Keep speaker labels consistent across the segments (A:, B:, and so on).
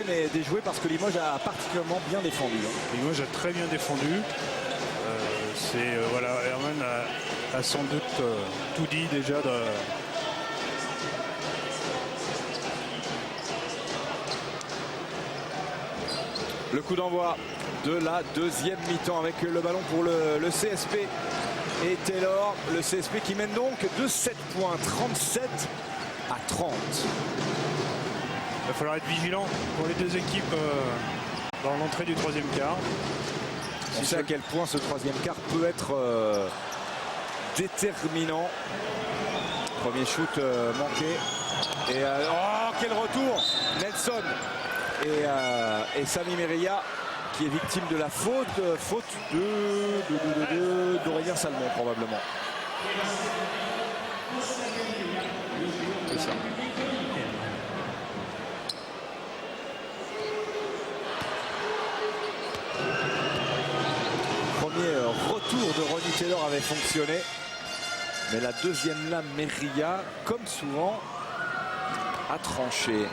A: mais déjoué parce que Limoges a particulièrement bien défendu.
B: Limoges a très bien défendu. Voilà, Herman a sans doute tout dit déjà.
A: Le coup d'envoi de la deuxième mi-temps avec le ballon pour le CSP et Taylor. Le CSP qui mène donc de 7 points, 37 à 30.
B: Il va falloir être vigilant pour les deux équipes dans l'entrée du troisième quart.
A: On sait à quel point ce troisième quart peut être déterminant. Premier shoot manqué. Et oh, quel retour! Nelson et Sami Meria qui est victime de la faute d'Aurélien Salmon probablement. C'est ça. Premier retour de Ronnie Taylor avait fonctionné, mais la deuxième lame Meria, comme souvent, a tranché.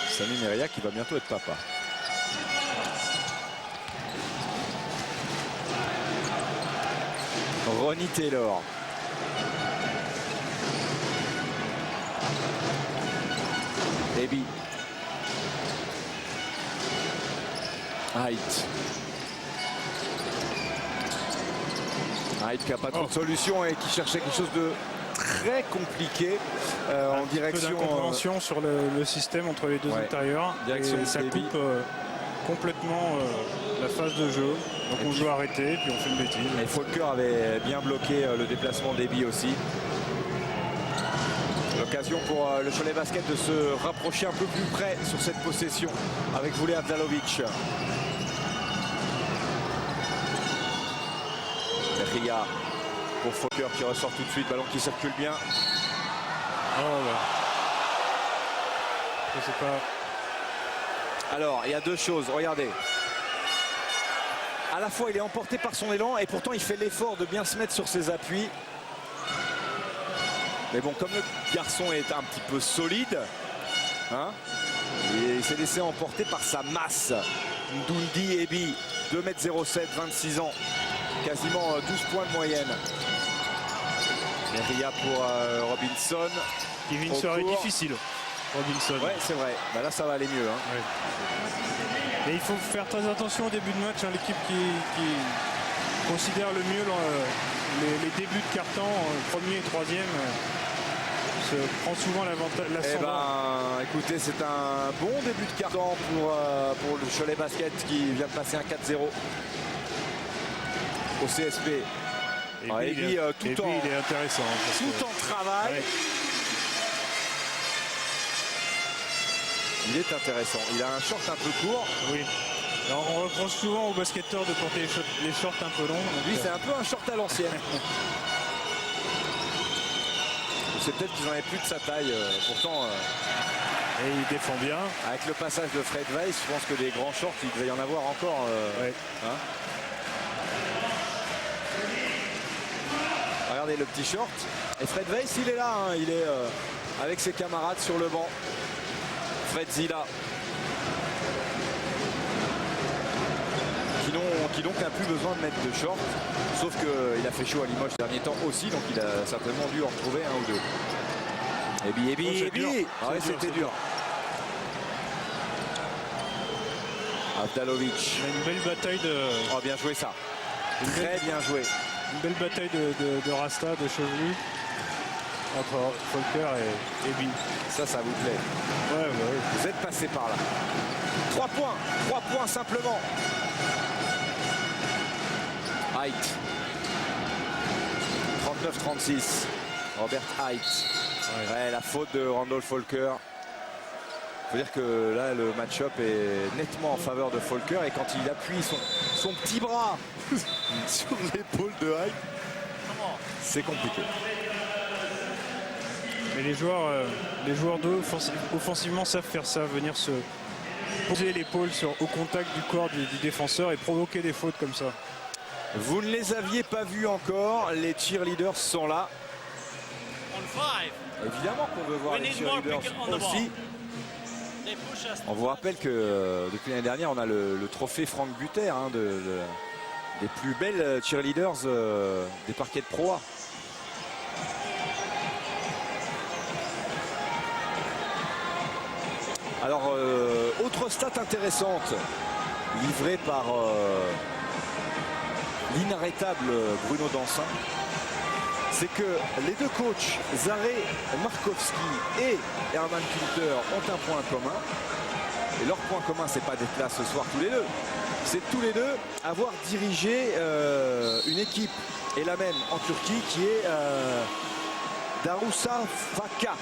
A: Sami Meria qui va bientôt être papa. Ronnie Taylor. Ebi. Height. Height qui n'a pas trop de solution et qui cherchait quelque chose de très compliqué en direction.
B: Un peu d'incompréhension sur le système entre les deux intérieurs.
A: Direction
B: et ça coupe complètement la phase de jeu. Donc on joue arrêté, puis on fait une bêtise.
A: Et Folker avait bien bloqué le déplacement d'Ebi aussi. L'occasion pour le Cholet Basket de se rapprocher un peu plus près sur cette possession avec Vule Avdalovic. Ria pour Folker qui ressort tout de suite, ballon qui circule bien.
B: Oh là. Je sais pas.
A: Alors il y a deux choses, regardez. À la fois il est emporté par son élan et pourtant il fait l'effort de bien se mettre sur ses appuis. Mais bon, comme le garçon est un petit peu solide, hein, il s'est laissé emporter par sa masse. Ndoundi Ebi, 2,07 m, 26 ans, quasiment 12 points de moyenne. Ria pour Robinson.
B: Il vit une soirée difficile, Robinson.
A: Ouais, c'est vrai. Bah là, ça va aller mieux. Hein.
B: Ouais. Et il faut faire très attention au début de match. Hein, l'équipe qui considère le mieux les débuts de carton, premier et troisième, se prend souvent l'avantage.
A: Eh ben, écoutez, c'est un bon début de carton pour le Cholet Basket qui vient de passer un 4-0 au CSP.
B: Ebi, il est intéressant.
A: Tout en travail. Ouais. Il est intéressant. Il a un short un peu court.
B: Oui. Alors, on reproche souvent aux basketteurs de porter les shorts un peu longs.
A: Lui, c'est un peu un short à l'ancienne. C'est peut-être qu'ils n'en avaient plus de sa taille. Pourtant.
B: Et il défend bien.
A: Avec le passage de Fred Weiss, je pense que des grands shorts, il devait y en avoir encore.
B: Ouais.
A: Hein, regardez le petit short. Et Fred Weiss, il est là. Hein. Il est avec ses camarades sur le banc. Fred Zila. Qui donc n'a plus besoin de mettre de short. Sauf qu'il a fait chaud à Limoges ces derniers temps aussi. Donc il a certainement dû en retrouver un ou deux. Ebi. Ah ouais, c'était dur. Avdalovic.
B: Une belle bataille de...
A: Oh, bien joué ça. Très bien joué.
B: Une belle bataille de Rasta, de chevelu entre Folker et Ebi.
A: Ça vous plaît.
B: Ouais.
A: Vous êtes passé par là. 3 points simplement. Height. 39-36. Robert Height. Ouais, la faute de Randolph Folker. Il faut dire que là, le match-up est nettement en faveur de Folker. Et quand il appuie son petit bras sur l'épaule de Height, c'est compliqué.
B: Mais les joueurs d'eux, offensivement, savent faire ça, venir se poser l'épaule au contact du corps du défenseur et provoquer des fautes comme ça.
A: Vous ne les aviez pas vus encore, les cheerleaders sont là. Évidemment qu'on veut voir les cheerleaders aussi. On vous rappelle que depuis l'année dernière, on a le trophée Franck Buter hein, des plus belles cheerleaders des parquets de Pro A. Alors, autre stat intéressante, livrée par l'inarrêtable Bruno Dancin, c'est que les deux coachs, Zaré Markowski et Herman Kulter, ont un point commun. Et leur point commun, c'est pas d'être là ce soir tous les deux. C'est tous les deux avoir dirigé une équipe, et la même en Turquie, qui est Darüşşafaka.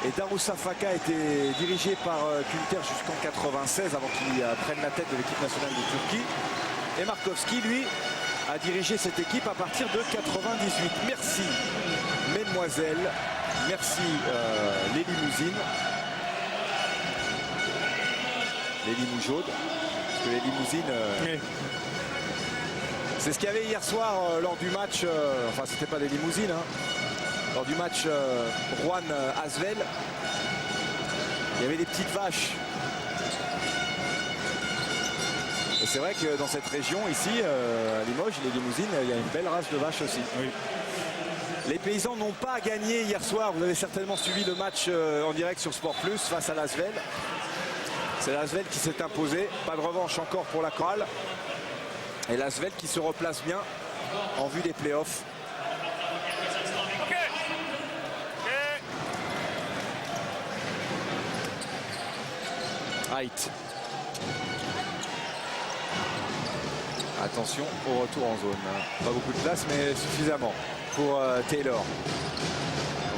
A: Et Darüşşafaka était dirigé par Kulter jusqu'en 96, avant qu'il prenne la tête de l'équipe nationale de Turquie. Et Markowski, lui, a dirigé cette équipe à partir de 98. Merci, mesdemoiselles. Merci, les limousines. Les limoujaudes. Parce que les limousines...
B: Oui.
A: C'est ce qu'il y avait hier soir lors du match. Enfin, c'était pas des limousines. Hein, lors du match Rouen-Asvel. Il y avait des petites vaches. Et c'est vrai que dans cette région, ici, à Limoges, les limousines, il y a une belle race de vaches aussi.
B: Oui.
A: Les paysans n'ont pas gagné hier soir. Vous avez certainement suivi le match en direct sur Sport Plus face à l'Asvel. C'est l'Asvel qui s'est imposé. Pas de revanche encore pour la chorale. Et l'Asvel qui se replace bien en vue des playoffs. Height. Attention au retour en zone. Pas beaucoup de place, mais suffisamment pour Taylor.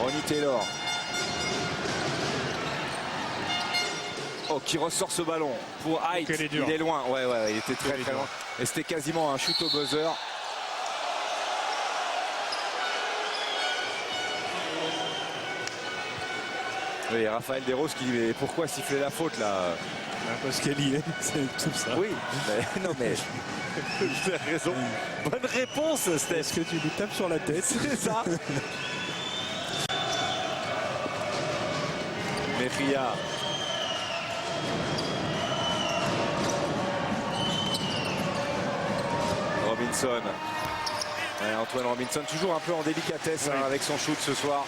A: Ronnie Taylor. Oh, qui ressort ce ballon pour Height. Il est loin. Ouais, il était très loin. Et c'était quasiment un shoot au buzzer. Oui, Raphaël Desroses qui dit mais pourquoi siffler la faute là?
B: Parce qu'elle y est, c'est tout ça.
A: Oui, mais non mais tu as raison. Bonne réponse, Steph.
B: Est-ce que tu lui tapes sur la tête?
A: C'est ça. Mejia. Robinson. Ouais, Antoine Robinson toujours un peu en délicatesse hein, avec son shoot ce soir.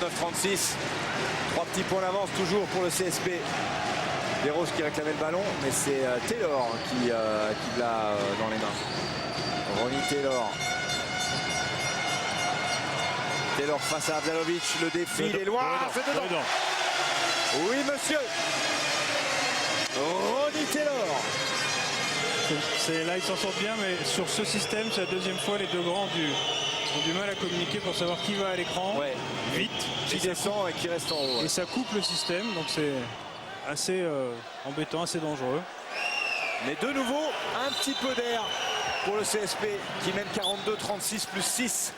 A: 39-36. 3 petits points d'avance toujours pour le CSP. Desroses qui réclamait le ballon, mais c'est Taylor qui l'a dans les mains. Ronnie Taylor. Taylor face à Avdalovic, le défi, il est loin, c'est dedans. Oui, monsieur. Ronnie Taylor.
B: Là, ils s'en sortent bien, mais sur ce système, c'est la deuxième fois, les deux grands ont du mal à communiquer pour savoir qui va à l'écran vite.
A: Qui descend et qui reste en haut.
B: Et ça coupe le système, donc c'est assez embêtant, assez dangereux.
A: Mais de nouveau, un petit peu d'air pour le CSP qui mène 42-36 plus 6.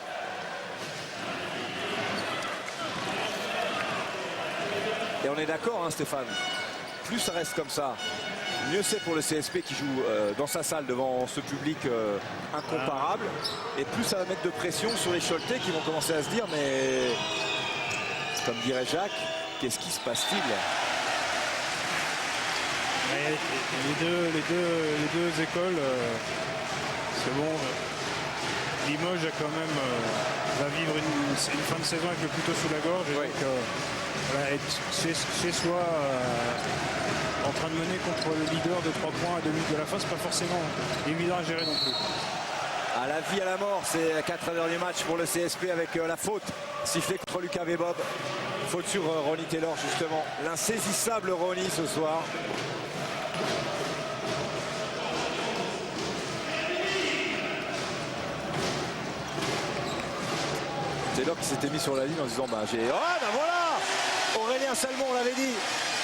A: Et on est d'accord, hein, Stéphane, plus ça reste comme ça, mieux c'est pour le CSP qui joue dans sa salle devant ce public incomparable. Et plus ça va mettre de pression sur les Choletais qui vont commencer à se dire, mais comme dirait Jacques, qu'est-ce qui se passe-t-il?
B: Les deux écoles, c'est bon. Limoges a quand même va vivre une fin de saison avec le couteau sous la gorge. Et donc, être chez soi en train de mener contre le leader de 3 points à 2 minutes de la fin, c'est pas forcément évident à gérer non plus.
A: À la vie, à la mort, c'est 4 derniers matchs pour le CSP avec la faute sifflée contre Lucas Vebob. Faute sur Ronnie Taylor, justement. L'insaisissable Ronnie ce soir. Taylor qui s'était mis sur la ligne en disant bah j'ai. Ah ben voilà, Aurélien Salmon, on l'avait dit,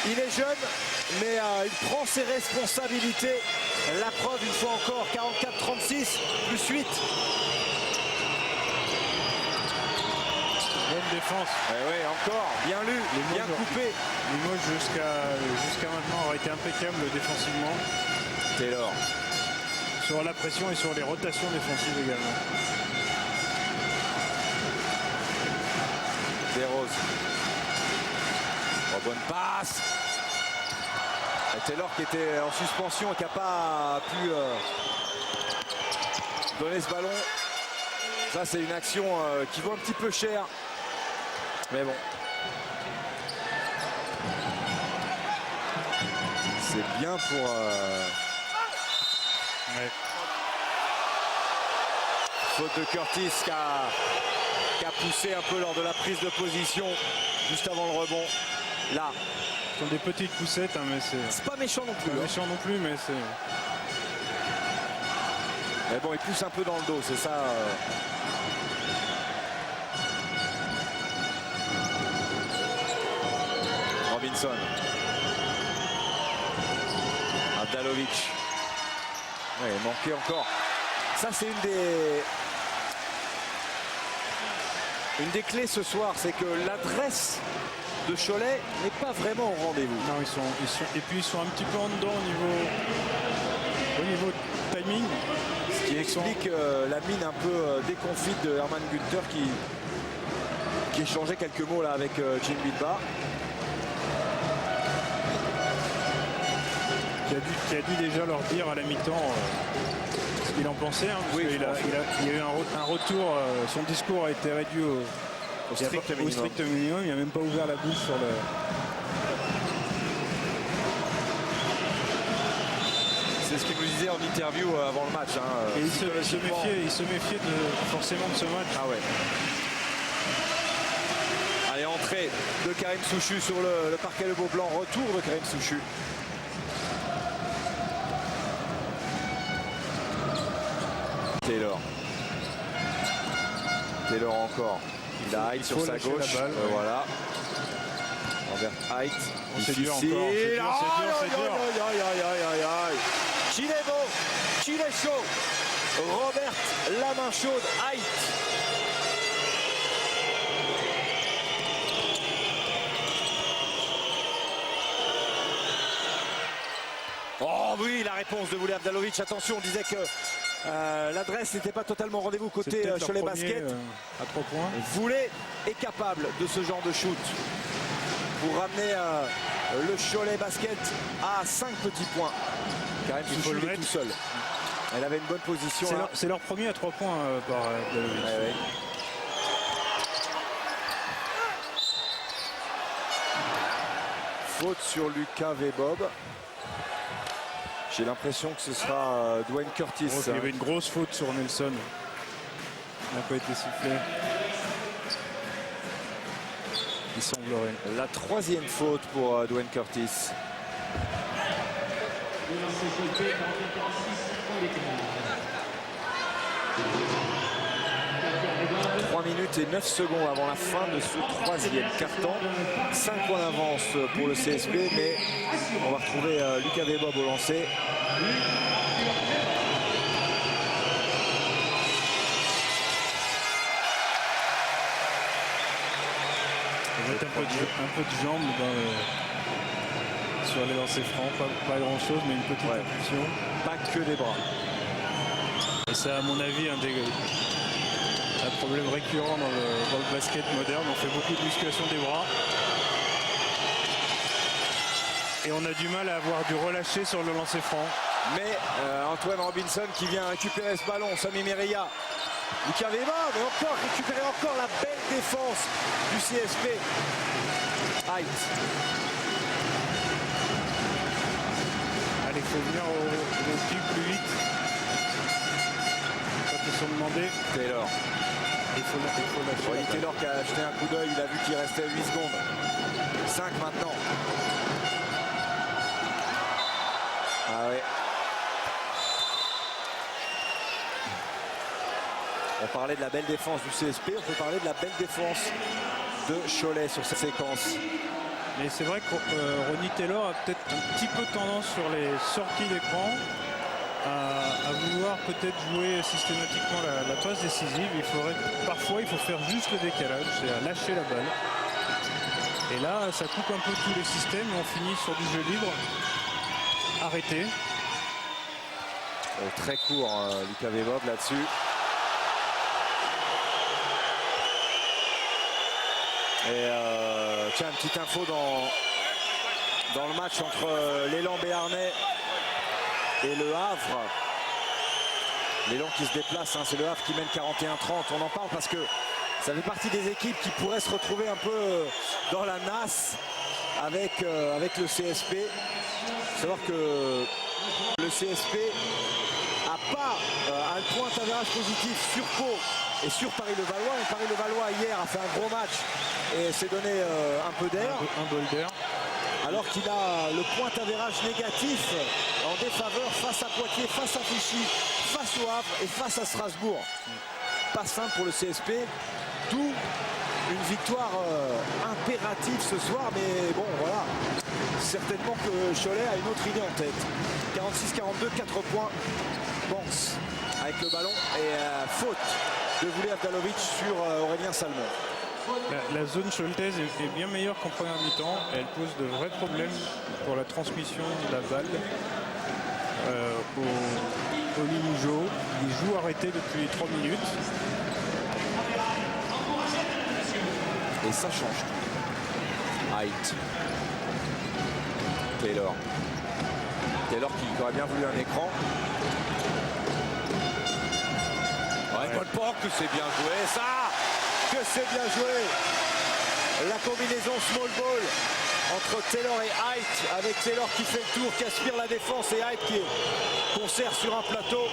A: il est jeune, mais il prend ses responsabilités. La preuve une fois encore, 44-36 plus 8.
B: Bonne défense.
A: Oui, encore, bien lu, bien coupé.
B: Limoges jusqu'à maintenant aurait été impeccable défensivement.
A: Taylor.
B: Sur la pression et sur les rotations défensives également.
A: bonne passe. Et Taylor qui était en suspension et qui n'a pas pu donner ce ballon. Ça, c'est une action qui vaut un petit peu cher. Mais bon. C'est bien pour...
B: Ouais.
A: Faute de Curtis qui a poussé un peu lors de la prise de position juste avant le rebond. Là.
B: Ce sont des petites poussettes, hein, mais
A: c'est pas méchant non plus.
B: Pas méchant non plus, mais c'est...
A: Mais bon, il pousse un peu dans le dos, c'est ça. Robinson. Avdalovic. Ouais, il manquait encore. Ça, c'est une des clés ce soir, c'est que l'adresse de Cholet n'est pas vraiment au rendez-vous.
B: Non, et puis ils sont un petit peu en dedans au niveau timing.
A: Ce qui explique la mine un peu déconfite de Herman Günther qui échangeait quelques mots là avec Jim Bilbao.
B: Qui a dû déjà leur dire à la mi-temps ce qu'il en pensait. Hein, parce il y a eu un retour, son discours a été réduit au strict minimum. Il n'a même pas ouvert la bouche sur le...
A: C'est ce qu'il nous disait en interview avant le match. Hein,
B: et il se méfiait forcément de ce match.
A: Ah ouais. Allez, entrée de Karim Souchu sur le parquet de Beaublanc. Retour de Karim Souchu. Taylor encore. Il a Height sur sa gauche. Voilà. Envers Height.
B: C'est dur encore. C'est dur.
A: Qu'il est beau. Qu'il est chaud. Robert, la main chaude. Height. Oh oui, la réponse de Voulé Avdalovic. Attention, on disait que l'adresse n'était pas totalement au rendez-vous côté Cholet Basket.
B: À 3 points.
A: Voulé est capable de ce genre de shoot pour ramener le Cholet Basket à 5 petits points. Karim Souchu est tout seul. Elle avait une bonne position.
B: C'est leur premier à 3 points par Avdalovic.
A: Ouais. Faute sur Lucas Vebob. J'ai l'impression que ce sera Dwayne Curtis.
B: Il y avait une grosse faute sur Nelson. Il n'a pas été sifflé. Il semblerait.
A: La 3e faute pour Dwayne Curtis. 3 minutes et 9 secondes avant la fin de ce 3e quart-temps. 5 points d'avance pour le CSP, mais on va retrouver Lucas Vebob au lancer.
B: Un peu de jambes sur les lancers francs, pas grand chose, mais une petite impulsion.
A: Pas que des bras.
B: Et c'est à mon avis un problème récurrent dans le basket moderne. On fait beaucoup de musculation des bras. Et on a du mal à avoir du relâché sur le lancer franc.
A: Mais Antoine Robinson qui vient récupérer ce ballon, Sami Meria. Lucas Vebob, mais encore récupérer encore la belle défense du CSP. Height.
B: Allez, il faut venir au pied plus vite. Quand ils sont demandés.
A: Taylor.
B: Il faut lâcher.
A: Taylor qui a jeté un coup d'œil, il a vu qu'il restait 8 secondes. 5 maintenant. Ah ouais. On parlait de la belle défense du CSP, on peut parler de la belle défense de Cholet sur cette séquence.
B: Mais c'est vrai que Ronnie Taylor a peut-être un petit peu tendance sur les sorties d'écran à vouloir peut-être jouer systématiquement la passe décisive. Parfois il faut faire juste le décalage, c'est à lâcher la balle. Et là ça coupe un peu tous les systèmes et on finit sur du jeu libre. Arrêté.
A: Très court Lucas Vebob là-dessus. Et tiens, une petite info dans dans le match entre l'élan béarnais et le Havre. L'élan qui se déplace, hein, c'est le Havre qui mène 41-30. On en parle parce que ça fait partie des équipes qui pourraient se retrouver un peu dans la nasse avec le CSP. Il faut savoir que le CSP n'a pas un point d'avérage positif sur Pau et sur Paris-Levallois. Et Paris-Levallois hier a fait un gros match et s'est donné un peu d'air.
B: Un bol d'air.
A: Alors qu'il a le point d'avérage négatif en défaveur face à Poitiers, face à Vichy, face au Havre et face à Strasbourg. Pas simple pour le CSP, d'où une victoire impérative ce soir, mais bon voilà, certainement que Cholet a une autre idée en tête. 46-42, 4 points, Banks avec le ballon et faute de Voulé Avdalovic sur Aurélien Salmon.
B: La zone choletaise est bien meilleure qu'en première mi-temps. Elle pose de vrais problèmes pour la transmission de la balle au Limougeot. Il joue arrêté depuis 3 minutes.
A: Et ça change. Height. Taylor. Taylor qui aurait bien voulu un écran. Ouais, Paul Porc, que c'est bien joué ça. Que c'est bien joué. La combinaison small ball entre Taylor et Height, avec Taylor qui fait le tour, qui aspire la défense et Height qui conserve sur un plateau.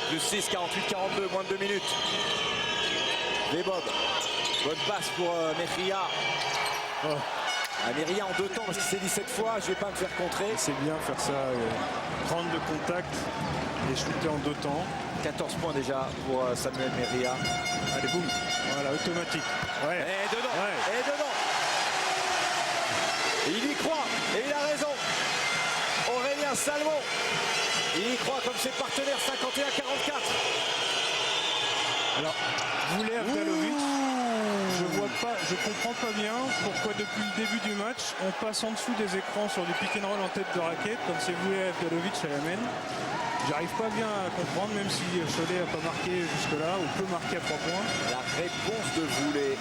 A: Plus 6, 48-42, moins de 2 minutes. Vebob, bonne passe pour Mejia. Mejia en 2 temps parce qu'il s'est dit cette fois, je ne vais pas me faire contrer.
B: C'est bien faire ça, prendre le contact et shooter en 2 temps.
A: 14 points déjà pour Samuel Mejia.
B: Allez, boum. Voilà, automatique. Ouais.
A: Et dedans.
B: Ouais.
A: Et dedans. Il y croit et il a raison. Aurélien Salmon. Il y croit comme ses partenaires, 51-44.
B: Alors, Voulé Avdalovic, je comprends pas bien pourquoi depuis le début du match, on passe en dessous des écrans sur du pick and roll en tête de raquette, comme c'est Voulé Avdalovic à la main. J'arrive pas bien à comprendre, même si Cholet n'a pas marqué jusque-là, ou peut marquer à 3 points.
A: La réponse de Voulé.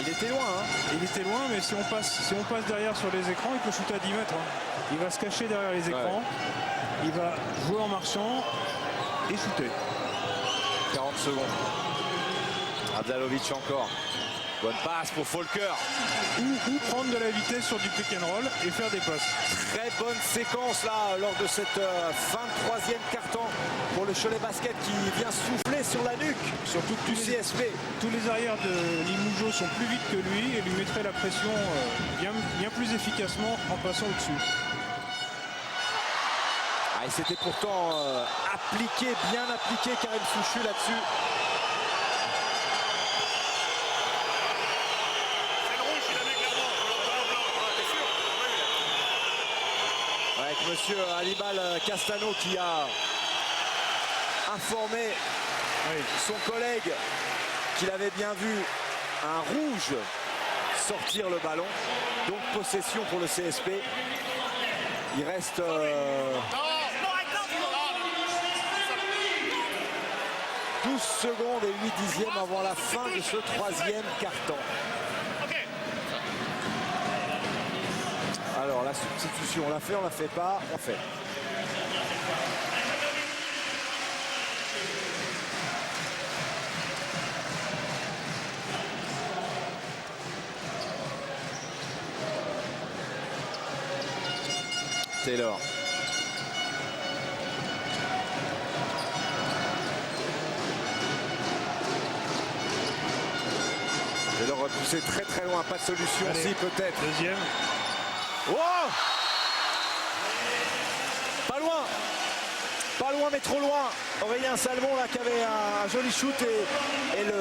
A: Il était loin, hein.
B: Il était loin, mais si on passe derrière sur les écrans, il peut shooter à 10 mètres. Hein. Il va se cacher derrière les écrans, il va jouer en marchant et shooter.
A: 40 secondes. Avdalovic encore. Bonne passe pour Folker.
B: Ou prendre de la vitesse sur du pick and roll et faire des passes.
A: Très bonne séquence là lors de cette fin de 3e quart-temps pour le Cholet Basket qui vient souffler sur la nuque, surtout du CSP.
B: Tous les arrières de Limougeot sont plus vite que lui et lui mettraient la pression bien plus efficacement en passant au-dessus.
A: Et c'était pourtant bien appliqué Karim Souchu là-dessus. Avec monsieur Alibal Castano qui a informé son collègue qu'il avait bien vu un rouge sortir le ballon. Donc possession pour le CSP. Il reste 12 secondes et 8 dixièmes avant la fin de ce 3e quart-temps. Alors la substitution, on l'a fait, on la fait pas, on fait. Taylor. Taylor repoussé très loin, pas de solution.
B: Allez,
A: si peut-être.
B: Deuxième.
A: Oh, pas loin mais trop loin. Aurélien Salmon là qui avait un joli shoot et le